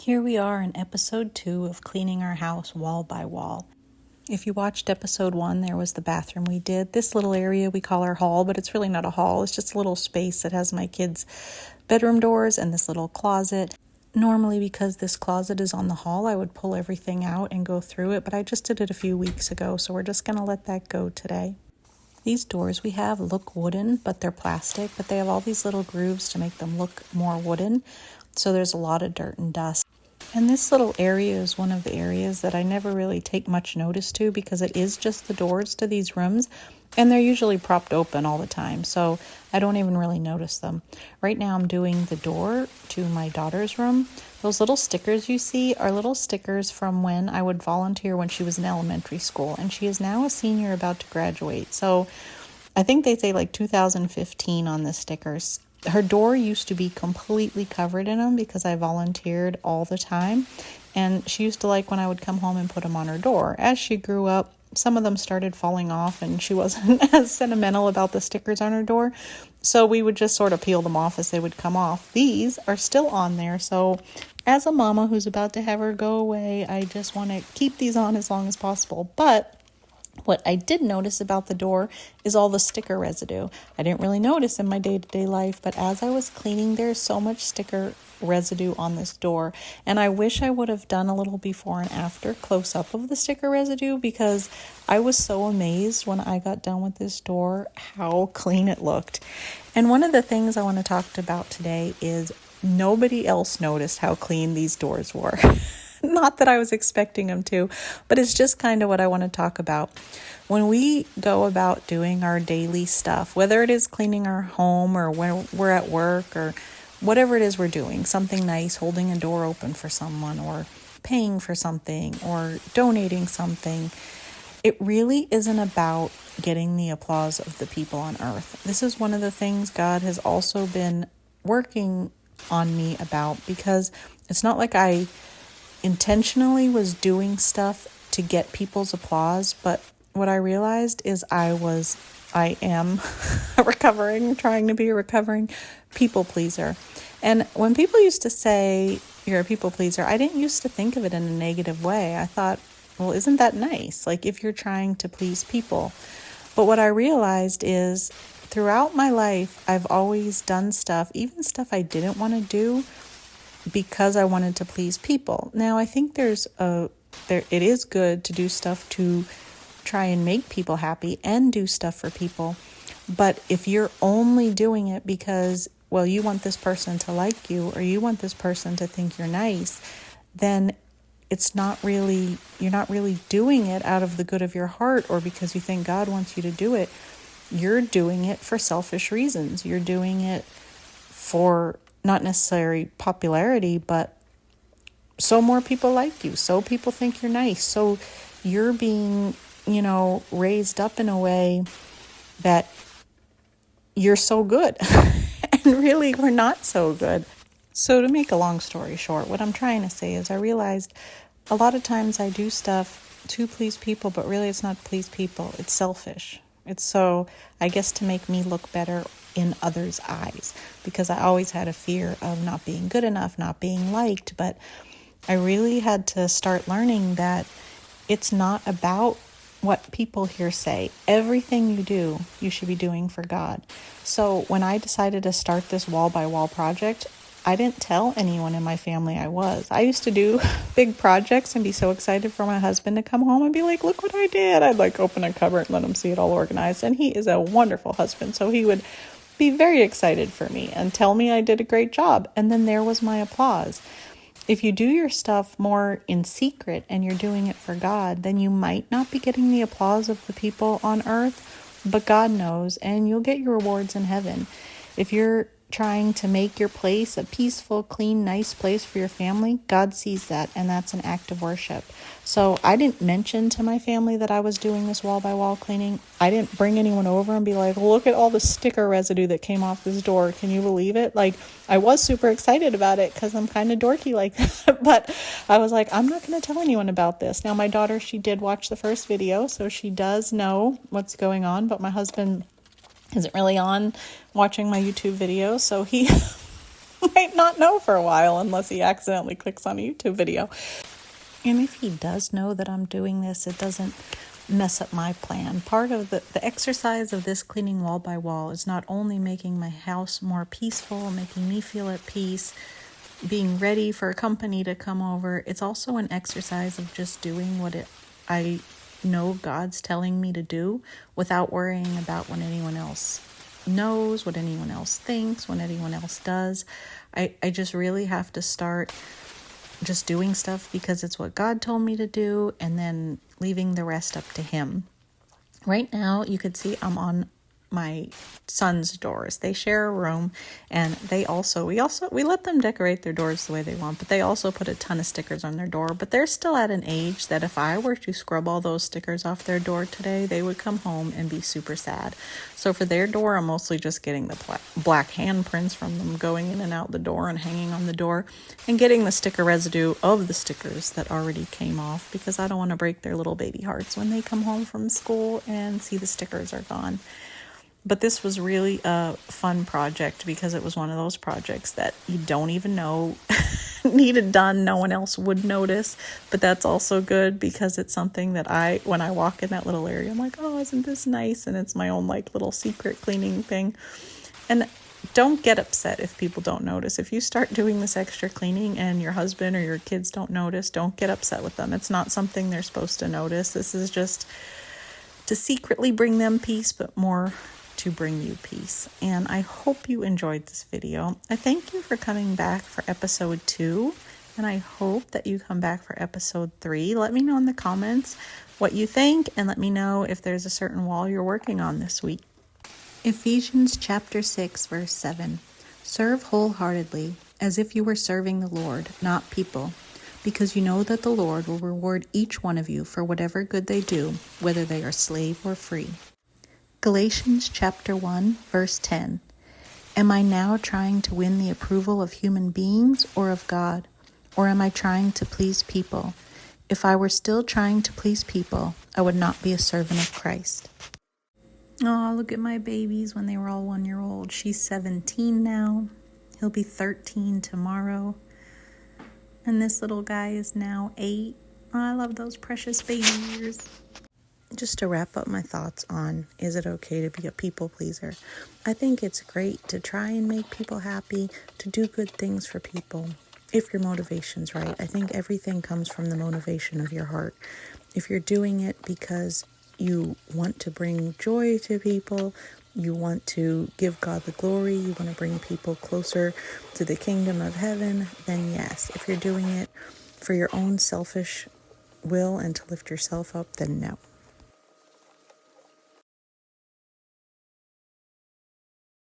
Here we are in episode 2 of cleaning our house wall by wall. If you watched episode 1, there was the bathroom we did. This little area we call our hall, but it's really not a hall. It's just a little space that has my kids' bedroom doors and this little closet. Normally, because this closet is on the hall, I would pull everything out and go through it, but I just did it a few weeks ago, so we're just going to let that go today. These doors we have look wooden, but they're plastic, but they have all these little grooves to make them look more wooden, so there's a lot of dirt and dust. And this little area is one of the areas that I never really take much notice to because it is just the doors to these rooms and they're usually propped open all the time, so I don't even really notice them. Right now I'm doing the door to my daughter's room. Those little stickers you see are little stickers from when I would volunteer when she was in elementary school, and she is now a senior about to graduate. So I think they say like 2015 on the stickers. Her door used to be completely covered in them because I volunteered all the time. And she used to like when I would come home and put them on her door. As she grew up, some of them started falling off and she wasn't as sentimental about the stickers on her door. So we would just sort of peel them off as they would come off. These are still on there. So as a mama who's about to have her go away, I just want to keep these on as long as possible. But what I did notice about the door is all the sticker residue. I didn't really notice in my day-to-day life, but as I was cleaning, there's so much sticker residue on this door. And I wish I would have done a little before and after close-up of the sticker residue because I was so amazed when I got done with this door how clean it looked. And one of the things I want to talk about today is nobody else noticed how clean these doors were. Not that I was expecting them to, but it's just kind of what I want to talk about. When we go about doing our daily stuff, whether it is cleaning our home or when we're at work or whatever it is we're doing, something nice, holding a door open for someone or paying for something or donating something, it really isn't about getting the applause of the people on earth. This is one of the things God has also been working on me about, because it's not like I intentionally was doing stuff to get people's applause, but what I realized is I am trying to be a recovering people pleaser. And when people used to say you're a people pleaser, I didn't used to think of it in a negative way. I thought, well, isn't that nice? Like if you're trying to please people. But what I realized is throughout my life, I've always done stuff, even stuff I didn't want to do, because I wanted to please people. Now, I think it is good to do stuff to try and make people happy and do stuff for people. But if you're only doing it because, well, you want this person to like you or you want this person to think you're nice, then you're not really doing it out of the good of your heart or because you think God wants you to do it. You're doing it for selfish reasons. You're doing it for not necessarily popularity, but so more people like you, so people think you're nice, so you're being, raised up in a way that you're so good. And really, we're not so good. So to make a long story short, what I'm trying to say is I realized a lot of times I do stuff to please people, but really it's not to please people. It's selfish. It's so, I guess, to make me look better in others' eyes, because I always had a fear of not being good enough, not being liked. But I really had to start learning that it's not about what people here say. Everything you do, you should be doing for God. So when I decided to start this wall by wall project, I didn't tell anyone in my family I was. I used to do big projects and be so excited for my husband to come home and be like, look what I did. I'd like open a cupboard and let him see it all organized. And he is a wonderful husband. So he would be very excited for me and tell me I did a great job. And then there was my applause. If you do your stuff more in secret and you're doing it for God, then you might not be getting the applause of the people on earth, but God knows, and you'll get your rewards in heaven. If you're trying to make your place a peaceful, clean, nice place for your family, God sees that, and that's an act of worship. So I didn't mention to my family that I was doing this wall by wall cleaning. I didn't bring anyone over and be like, look at all the sticker residue that came off this door. Can you believe it? Like, I was super excited about it because I'm kind of dorky like that. But I was like, I'm not going to tell anyone about this. Now, my daughter, she did watch the first video, so she does know what's going on. But my husband isn't really on watching my YouTube videos, so he might not know for a while unless he accidentally clicks on a YouTube video. And if he does know that I'm doing this, it doesn't mess up my plan. Part of the exercise of this cleaning wall by wall is not only making my house more peaceful, making me feel at peace, being ready for a company to come over, it's also an exercise of just doing what I know God's telling me to do without worrying about what anyone else knows, what anyone else thinks, what anyone else does. I just really have to start just doing stuff because it's what God told me to do, and then leaving the rest up to Him. Right now, you could see I'm on my son's doors. They share a room, and we let them decorate their doors the way they want, but they also put a ton of stickers on their door. But they're still at an age that if I were to scrub all those stickers off their door today, they would come home and be super sad. So for their door, I'm mostly just getting the black handprints from them going in and out the door and hanging on the door, and getting the sticker residue of the stickers that already came off, because I don't want to break their little baby hearts when they come home from school and see the stickers are gone. But this was really a fun project because it was one of those projects that you don't even know needed done. No one else would notice. But that's also good because it's something that when I walk in that little area, I'm like, oh, isn't this nice? And it's my own like little secret cleaning thing. And don't get upset if people don't notice. If you start doing this extra cleaning and your husband or your kids don't notice, don't get upset with them. It's not something they're supposed to notice. This is just to secretly bring them peace, but more to bring you peace. And I hope you enjoyed this video. I thank you for coming back for episode 2, and I hope that you come back for episode 3. Let me know in the comments what you think, and let me know if there's a certain wall you're working on this week. Ephesians chapter 6, verse 7. Serve wholeheartedly, as if you were serving the Lord, not people, because you know that the Lord will reward each one of you for whatever good they do, whether they are slave or free. Galatians chapter 1, verse 10. Am I now trying to win the approval of human beings or of God? Or am I trying to please people? If I were still trying to please people, I would not be a servant of Christ. Oh, look at my babies when they were all 1 year old. She's 17 now. He'll be 13 tomorrow. And this little guy is now 8. Oh, I love those precious babies. Just to wrap up my thoughts on, is it okay to be a people pleaser? I think it's great to try and make people happy, to do good things for people, if your motivation's right. I think everything comes from the motivation of your heart. If you're doing it because you want to bring joy to people, you want to give God the glory, you want to bring people closer to the kingdom of heaven, then yes. If you're doing it for your own selfish will and to lift yourself up, then no.